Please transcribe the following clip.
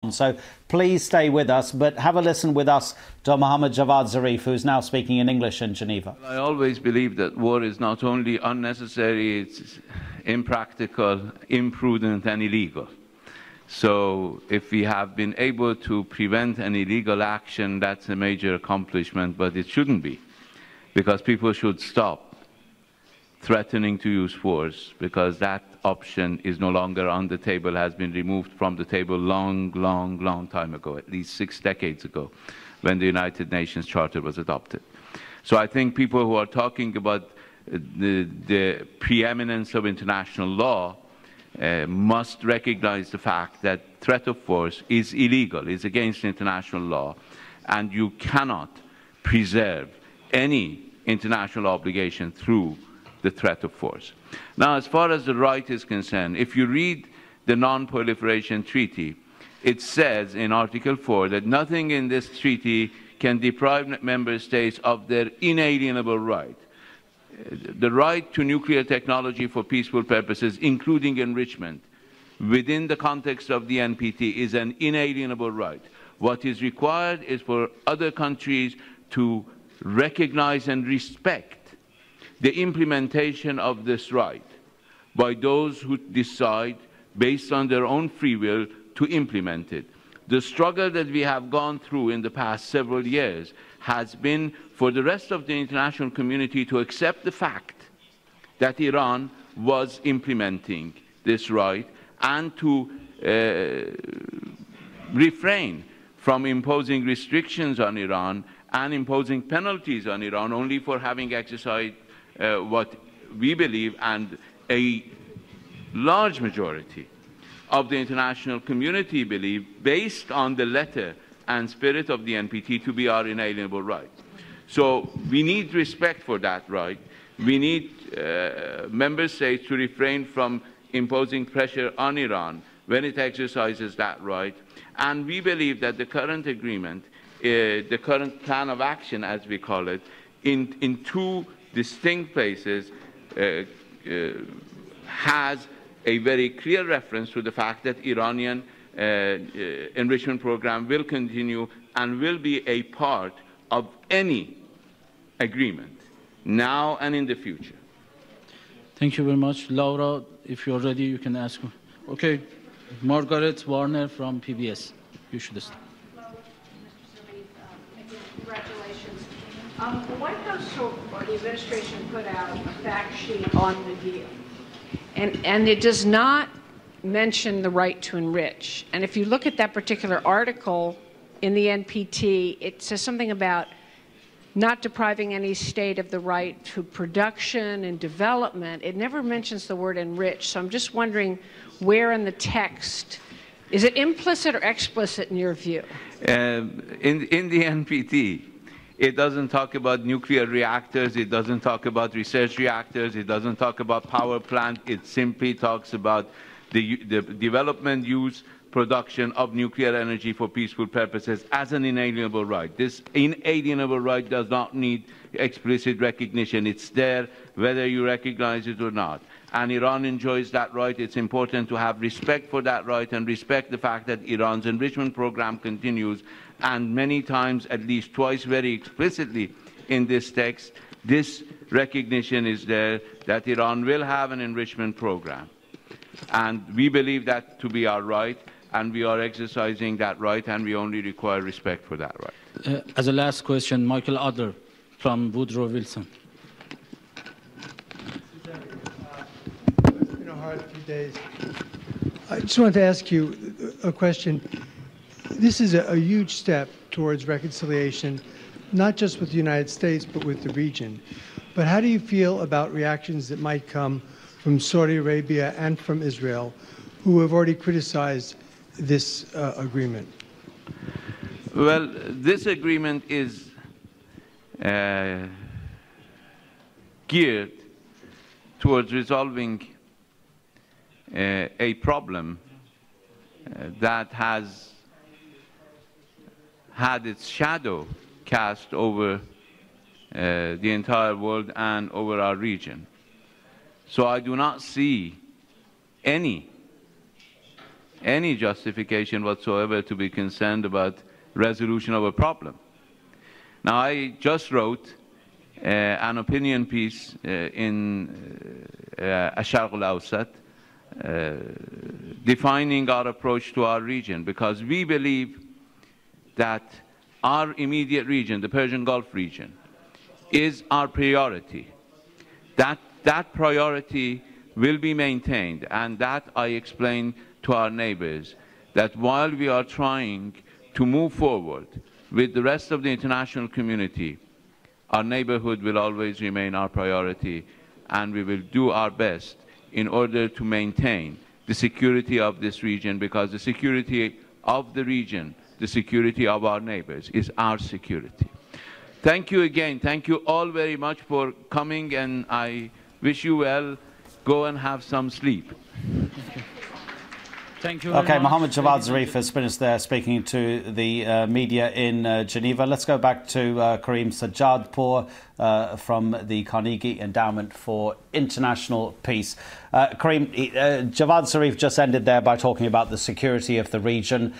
So please stay with us, but have a listen with us to Mohammed Javad Zarif, who's now speaking in English in Geneva. I always believe that war is not only unnecessary, it's impractical, imprudent, and illegal. So if we have been able to prevent an illegal action, that's a major accomplishment, but it shouldn't be, because people should stop threatening to use force, because that option is no longer on the table, has been removed from the table long time ago, at least 6 decades ago, when the United Nations Charter was adopted. So I think people who are talking about the preeminence of international law must recognize the fact that threat of force is illegal, is against international law, and you cannot preserve any international obligation through the threat of force. Now, as far as the right is concerned, if you read the Non-Proliferation Treaty, it says in Article 4 that nothing in this treaty can deprive member states of their inalienable right. The right to nuclear technology for peaceful purposes, including enrichment, within the context of the NPT, is an inalienable right. What is required is for other countries to recognize and respect the implementation of this right by those who decide, based on their own free will, to implement it. The struggle that we have gone through in the past several years has been for the rest of the international community to accept the fact that Iran was implementing this right and to refrain from imposing restrictions on Iran and imposing penalties on Iran only for having exercised what we believe, and a large majority of the international community believe, based on the letter and spirit of the NPT, to be our inalienable right. So we need respect for that right. We need member states to refrain from imposing pressure on Iran when it exercises that right. And we believe that the current agreement, the current plan of action, as we call it, in two distinct places, has a very clear reference to the fact that Iranian enrichment program will continue and will be a part of any agreement, now and in the future. Thank you very much. Laura, if you're ready, you can ask. Okay, Margaret Warner from PBS. You should start. Congratulations. The White House or the administration put out a fact sheet on the deal, and it does not mention the right to enrich. And if you look at that particular article in the NPT, it says something about not depriving any state of the right to production and development. It never mentions the word enrich. So I'm just wondering where in the text, is it implicit or explicit in your view? In the NPT, it doesn't talk about nuclear reactors, it doesn't talk about research reactors, it doesn't talk about power plant, it simply talks about the development, use, production of nuclear energy for peaceful purposes as an inalienable right. This inalienable right does not need explicit recognition. It's there whether you recognize it or not. And Iran enjoys that right. It's important to have respect for that right and respect the fact that Iran's enrichment program continues. And many times, at least twice very explicitly in this text, this recognition is there that Iran will have an enrichment program. And we believe that to be our right, and we are exercising that right, and we only require respect for that right. As a last question, Michael Adler from Woodrow Wilson. It's been a hard few days. I just wanted to ask you a question. This is a huge step towards reconciliation, not just with the United States, but with the region. But how do you feel about reactions that might come from Saudi Arabia and from Israel, who have already criticized this agreement? Well, this agreement is geared towards resolving a problem that has had its shadow cast over the entire world and over our region. So I do not see any any justification whatsoever to be concerned about resolution of a problem. Now, I just wrote an opinion piece in Ash-Sharq al-Awsat defining our approach to our region, because we believe that our immediate region, the Persian Gulf region, is our priority. That priority will be maintained, and that I explained to our neighbors, that while we are trying to move forward with the rest of the international community, our neighborhood will always remain our priority, and we will do our best in order to maintain the security of this region, because the security of the region, the security of our neighbors, is our security. Thank you again. Thank you all very much for coming, and I wish you well. Go and have some sleep. Thank you very Okay, much. Mohammad Javad Zarif has finished there speaking to the media in Geneva. Let's go back to Karim Sajjadpour from the Carnegie Endowment for International Peace. Karim, Javad Zarif just ended there by talking about the security of the region.